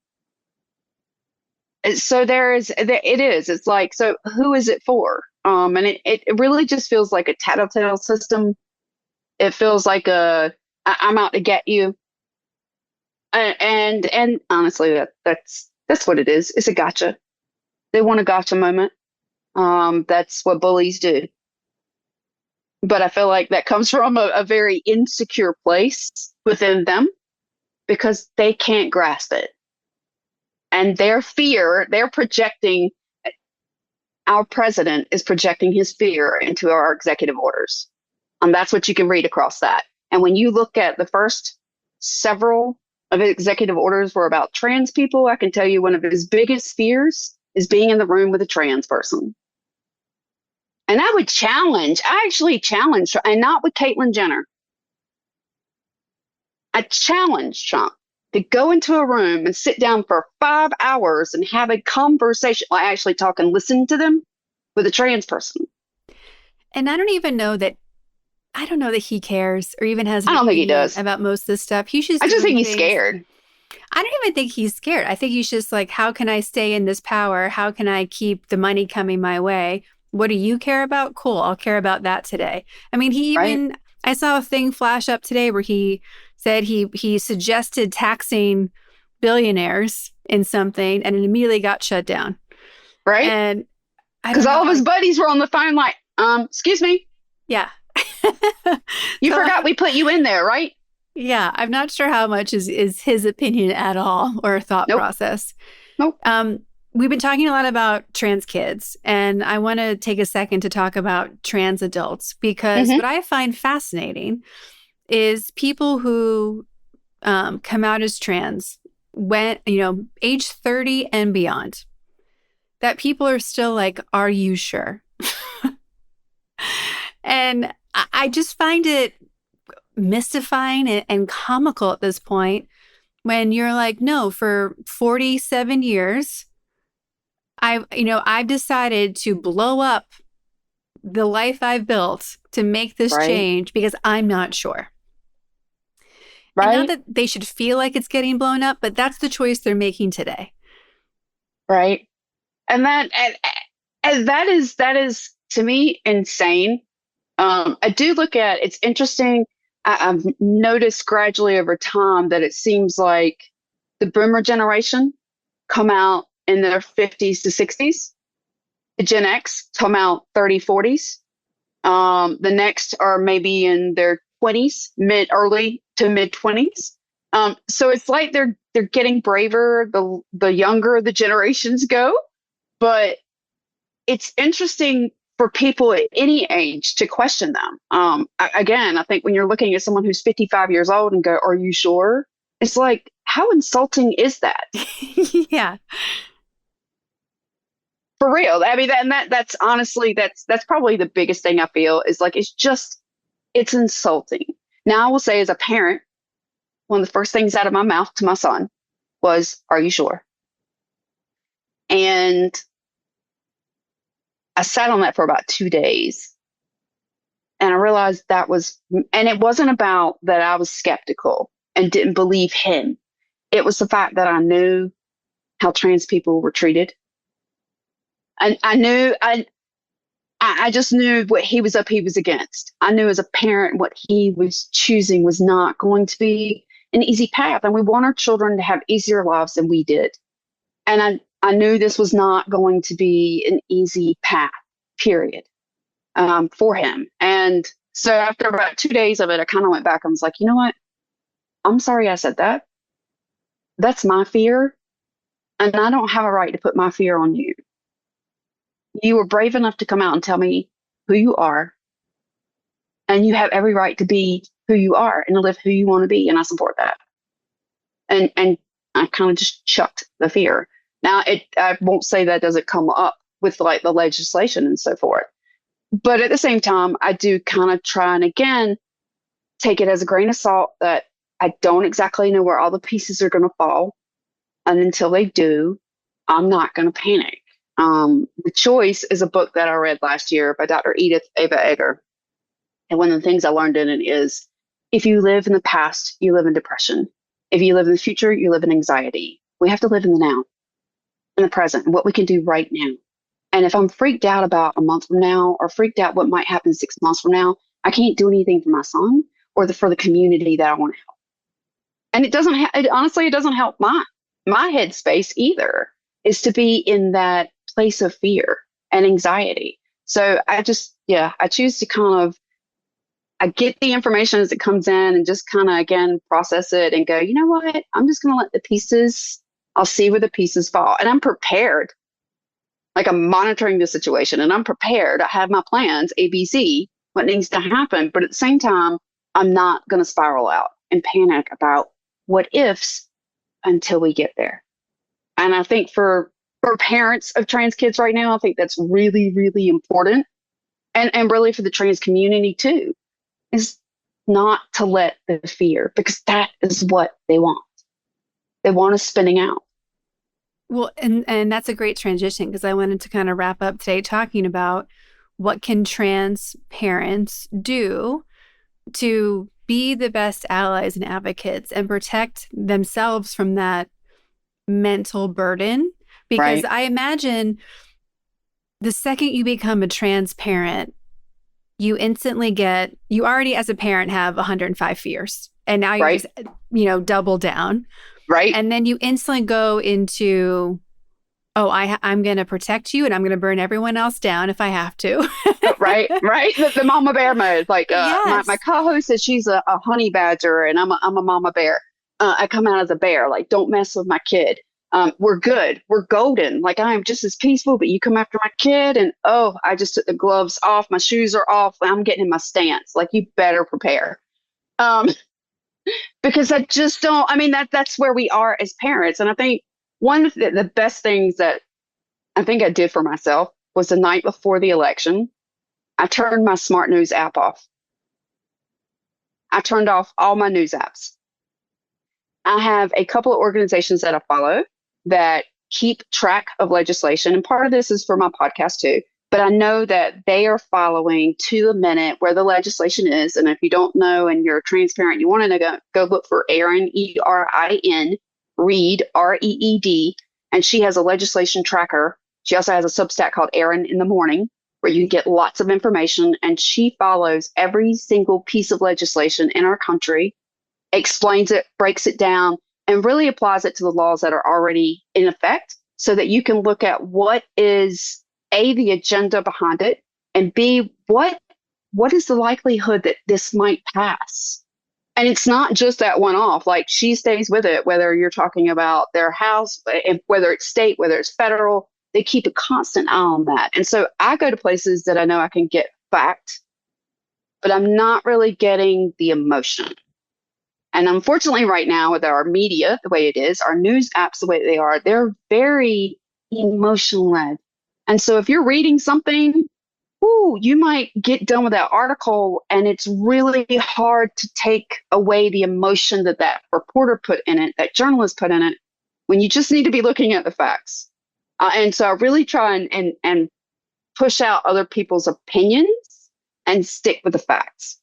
So it is. It's like, so who is it for? And it really just feels like a tattletale system. It feels like I'm out to get you. And honestly, that's what it is. It's a gotcha. They want a gotcha moment. That's what bullies do. But I feel like that comes from a very insecure place within them because they can't grasp it. And their fear, they're projecting, our president is projecting his fear into our executive orders. And that's what you can read across that. And when you look at the first several of his executive orders were about trans people, I can tell you one of his biggest fears is being in the room with a trans person. And I actually challenge, and not with Caitlyn Jenner, I challenge Trump to go into a room and sit down for 5 hours and have a conversation, like actually talk and listen to them with a trans person. And I don't know that he cares or even has I an don't think he opinion does. about most of this stuff. He's just I just think doing he's things. scared, I don't even think he's scared. I think he's just like, how can I stay in this power? How can I keep the money coming my way? What do you care about? Cool. I'll care about that today. I mean, right? I saw a thing flash up today where he said he suggested taxing billionaires in something and it immediately got shut down. Right? And I Because don't know. all of his buddies were on the phone, like, excuse me, Yeah. you So forgot we put you in there, right? yeah, I'm not sure how much is his opinion at all or thought Nope, process. nope. Um, we've been talking a lot about trans kids, and I want to take a second to talk about trans adults because Hmm. what I find fascinating is people who come out as trans when, age 30 and beyond, that people are still like, are you sure? And I just find it mystifying and comical at this point when you're like, no, for 47 years, I've decided to blow up the life I've built to make this Right, change because I'm not sure. And not right, that they should feel like it's getting blown up, but that's the choice they're making today. right. And that is to me insane. I do look at it's interesting. I've noticed gradually over time that it seems like the boomer generation come out in their 50s to 60s. The Gen X come out 30, 40s. The next are maybe in their 20s, early to mid 20s. So it's like they're getting braver the younger the generations go. But it's interesting for people at any age to question them. Again, I think when you're looking at someone who's 55 years old and go, "Are you sure?" It's like, how insulting is that? Yeah. For real. I mean, that's honestly that's probably the biggest thing I feel is like it's insulting. Now I will say as a parent, one of the first things out of my mouth to my son was, "Are you sure?" And I sat on that for about 2 days. And I realized and it wasn't about that I was skeptical and didn't believe him. It was the fact that I knew how trans people were treated. And I just knew what he was against. I knew as a parent what he was choosing was not going to be an easy path. And we want our children to have easier lives than we did. And I knew this was not going to be an easy path, period, for him. And so after about 2 days of it, I kind of went back and was like, you know what? I'm sorry I said that. That's my fear. And I don't have a right to put my fear on you. You were brave enough to come out and tell me who you are. And you have every right to be who you are and to live who you want to be. And I support that. And I kind of just chucked the fear. Now I won't say that doesn't come up with like the legislation and so forth. But at the same time, I do kind of try and again take it as a grain of salt that I don't exactly know where all the pieces are going to fall. And until they do, I'm not going to panic. The Choice is a book that I read last year by Dr. Edith Ava Eger. And one of the things I learned in it is if you live in the past, you live in depression. If you live in the future, you live in anxiety. We have to live in the now, in the present, and what we can do right now. And if I'm freaked out about a month from now or freaked out what might happen 6 months from now, I can't do anything for my son or for the community that I want to help. And honestly, it doesn't help my headspace either, is to be in that place of fear and anxiety. So I choose to I get the information as it comes in and just kind of again process it and go, you know what? I'm just going to let I'll see where the pieces fall. And I'm prepared. Like I'm monitoring the situation and I'm prepared. I have my plans, ABC, what needs to happen. But at the same time, I'm not going to spiral out and panic about what ifs until we get there. And I think for parents of trans kids right now, I think that's really, really important and really for the trans community too, is not to let the fear, because that is what they want. They want us spinning out. Well, and that's a great transition because I wanted to kind of wrap up today talking about what can trans parents do to be the best allies and advocates and protect themselves from that mental burden. Because Right. I imagine the second you become a trans parent, you instantly you already as a parent have 105 fears. And now you Right. just, double down. Right. And then you instantly go into, oh, I'm going to protect you and I'm going to burn everyone else down if I have to. Right. Right. The mama bear mode. Like my Yes. co-host says she's a honey badger and I'm a mama bear. I come out as a bear. Like, don't mess with my kid. We're good. We're golden. Like, I am just as peaceful, but you come after my kid and oh, I just took the gloves off. My shoes are off. I'm getting in my stance. Like, you better prepare. Um, because I just don't, I mean, that's where we are as parents. And I think one of the best things that I think I did for myself was the night before the election, I turned my smart news app off. I turned off all my news apps. I have a couple of organizations that I follow that keep track of legislation. And part of this is for my podcast too. But I know that they are following to the minute where the legislation is. And if you don't know and you're transparent, you want to go look for Erin, Erin, Reed, Reed. And she has a legislation tracker. She also has a Substack called Erin in the Morning, where you can get lots of information. And she follows every single piece of legislation in our country, explains it, breaks it down, and really applies it to the laws that are already in effect so that you can look at what is A, the agenda behind it, and B, what is the likelihood that this might pass? And it's not just that one off. Like, she stays with it, whether you're talking about their house, and whether it's state, whether it's federal, they keep a constant eye on that. And so I go to places that I know I can get fact, but I'm not really getting the emotion. And unfortunately, right now, with our media the way it is, our news apps the way they are, they're very emotion led. And so if you're reading something, ooh, you might get done with that article, and it's really hard to take away the emotion that that reporter put in it, that journalist put in it, when you just need to be looking at the facts. And so I really try and push out other people's opinions and stick with the facts.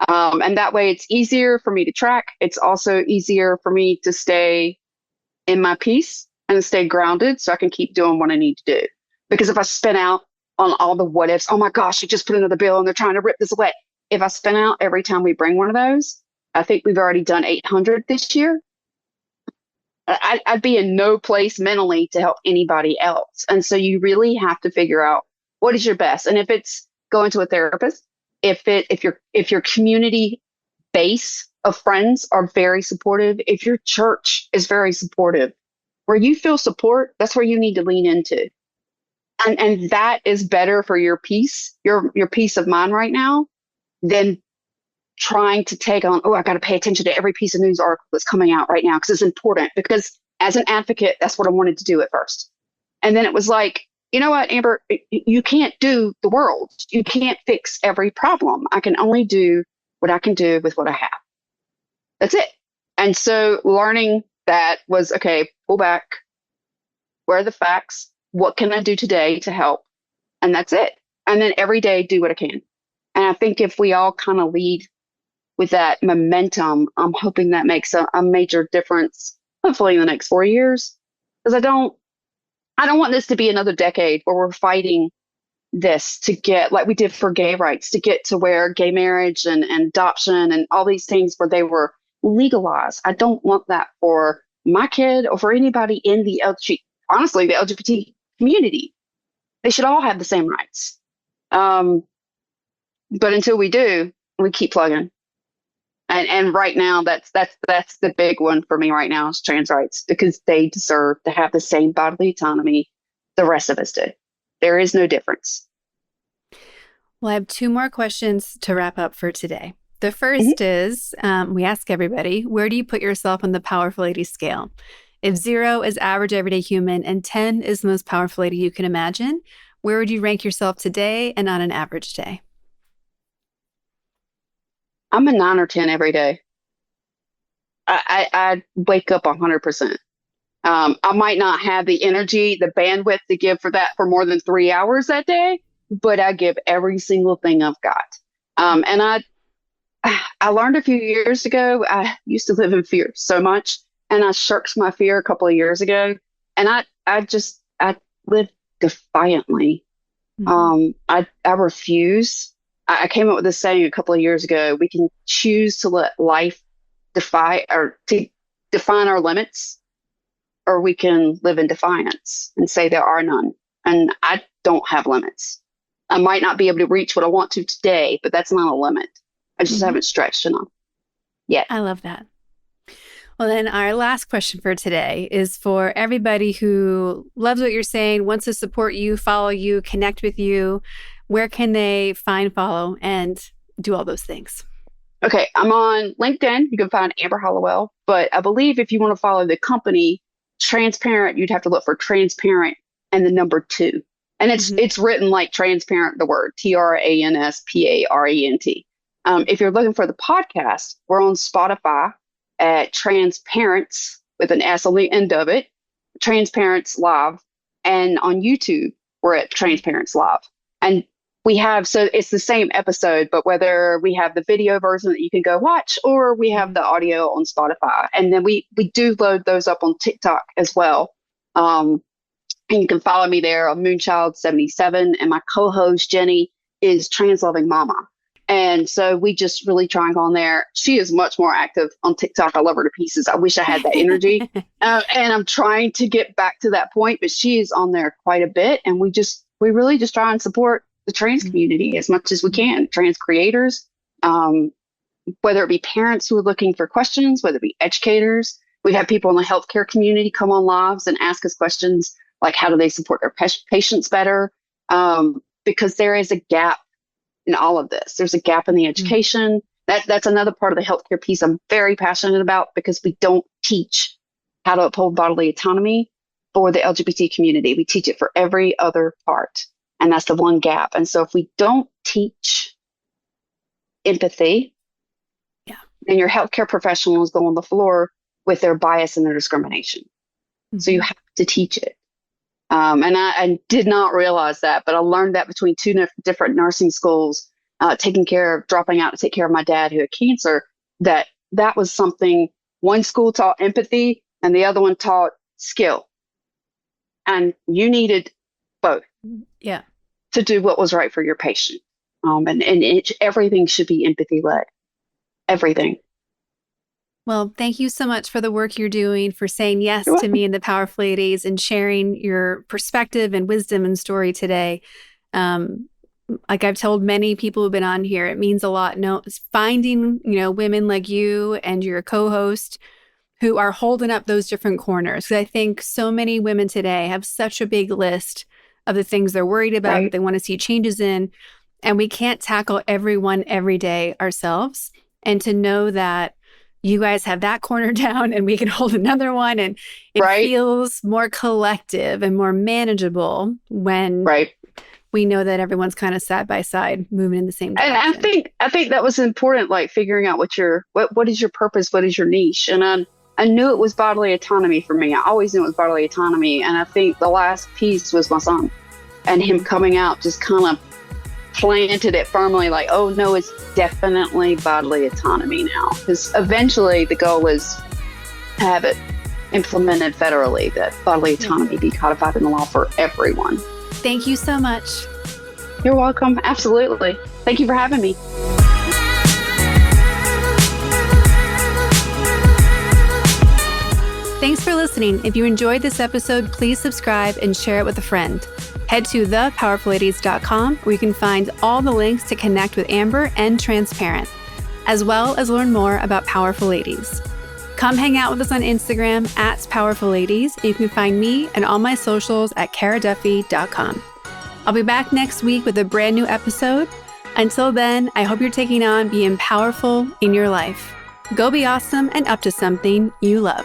And that way it's easier for me to track. It's also easier for me to stay in my peace and stay grounded so I can keep doing what I need to do. Because if I spin out on all the what ifs, oh my gosh, you just put another bill and they're trying to rip this away. If I spin out every time we bring one of those, I think we've already done 800 this year. I'd be in no place mentally to help anybody else. And so you really have to figure out what is your best. And if it's going to a therapist, if your community base of friends are very supportive, if your church is very supportive, where you feel support, that's where you need to lean into. And that is better for your peace, your peace of mind right now, than trying to take on, oh, I got to pay attention to every piece of news article that's coming out right now because it's important. Because as an advocate, that's what I wanted to do at first. And then it was like, you know what, Amber, you can't do the world. You can't fix every problem. I can only do what I can do with what I have. That's it. And so learning that was, okay, pull back. Where are the facts? What can I do today to help? And that's it. And then every day, do what I can. And I think if we all kind of lead with that momentum, I'm hoping that makes a major difference, hopefully in the next 4 years. Because I don't want this to be another decade where we're fighting this to get, like we did for gay rights, to get to where gay marriage and adoption and all these things where they were legalized. I don't want that for my kid or for anybody in the honestly, the LGBT community. They should all have the same rights. But until we do, we keep plugging. And right now, that's the big one for me right now is trans rights, because they deserve to have the same bodily autonomy the rest of us do. There is no difference. Well, I have two more questions to wrap up for today. The first Mm-hmm. is, we ask everybody, where do you put yourself on the powerful lady scale? If 0 is average everyday human and 10 is the most powerful lady you can imagine, where would you rank yourself today and on an average day? I'm a 9 or 10 every day. I wake up 100%. I might not have the energy, the bandwidth to give for that for more than 3 hours that day, but I give every single thing I've got. And I learned a few years ago, I used to live in fear so much, and I shirked my fear a couple of years ago. And I live defiantly. Mhm. I refuse. I came up with this saying a couple of years ago. We can choose to let life to define our limits, or we can live in defiance and say there are none. And I don't have limits. I might not be able to reach what I want to today, but that's not a limit. I just Mhm. haven't stretched enough yet. I love that. Well, then our last question for today is for everybody who loves what you're saying, wants to support you, follow you, connect with you. Where can they find, follow, and do all those things? Okay, I'm on LinkedIn. You can find Amber Hollowell, but I believe if you want to follow the company Transparent, you'd have to look for Transparent and the number 2. And Mhm. it's written like transparent, the word TRANSPARENT. If you're looking for the podcast, we're on Spotify at Transparents with an S on the end of it, Transparents Live, and on YouTube we're at Transparents Live. And so it's the same episode, but whether we have the video version that you can go watch or we have Mhm. the audio on Spotify. And then we do load those up on TikTok as well. And you can follow me there on Moonchild77. And my co-host, Jenny, is Trans Loving Mama. And so we just really trying on there. She is much more active on TikTok. I love her to pieces. I wish I had that energy. And I'm trying to get back to that point, but she is on there quite a bit. And we really just try and support the trans community as much as we can, trans creators, um, whether it be parents who are looking for questions, whether it be educators. We've had people in the healthcare community come on lives and ask us questions like how do they support their patients better? Because there is a gap in all of this. There's a gap in the Mhm. education. That's another part of the healthcare piece I'm very passionate about because we don't teach how to uphold bodily autonomy for the LGBT community. We teach it for every other part. And that's the one gap. And so if we don't teach empathy, Yeah. then your healthcare professionals go on the floor with their bias and their discrimination. So you Mhm. have to teach it. And I did not realize that, but I learned that between two different nursing schools, dropping out to take care of my dad who had cancer, that was something one school taught empathy and the other one taught skill. And you needed both Yeah. to do what was right for your patient. Everything should be empathy led. Everything. Well, thank you so much for the work you're doing, for saying yes You're to welcome. me and the Powerful Ladies and sharing your perspective and wisdom and story today. Um, like I've told many people who've been on here, it means a lot. No, finding, women like you and your co-host who are holding up those different corners. 'Cause I think so many women today have such a big list of the things they're worried about, that Right. they want to see changes in, and we can't tackle everyone every day ourselves. And to know that you guys have that corner down and we can hold another one, and it Right. feels more collective and more manageable when Right. we know that everyone's kind of side by side moving in the same And I direction. think I think that was important, like figuring out what is your purpose, what is your niche. And I knew it was bodily autonomy for me. I always knew it was bodily autonomy. And I think the last piece was my son and him Mhm. coming out just kind of planted it firmly like, oh no, it's definitely bodily autonomy now. Because eventually the goal is to have it implemented federally, that bodily Yeah. autonomy be codified in the law for everyone. Thank you so much. You're welcome. Absolutely. Thank you for having me. Thanks for listening. If you enjoyed this episode, please subscribe and share it with a friend. Head to thepowerfulladies.com where you can find all the links to connect with Amber and Transparent, as well as learn more about Powerful Ladies. Come hang out with us on Instagram at Powerful Ladies, and you can find me and all my socials at karaduffy.com. I'll be back next week with a brand new episode. Until then, I hope you're taking on being powerful in your life. Go be awesome and up to something you love.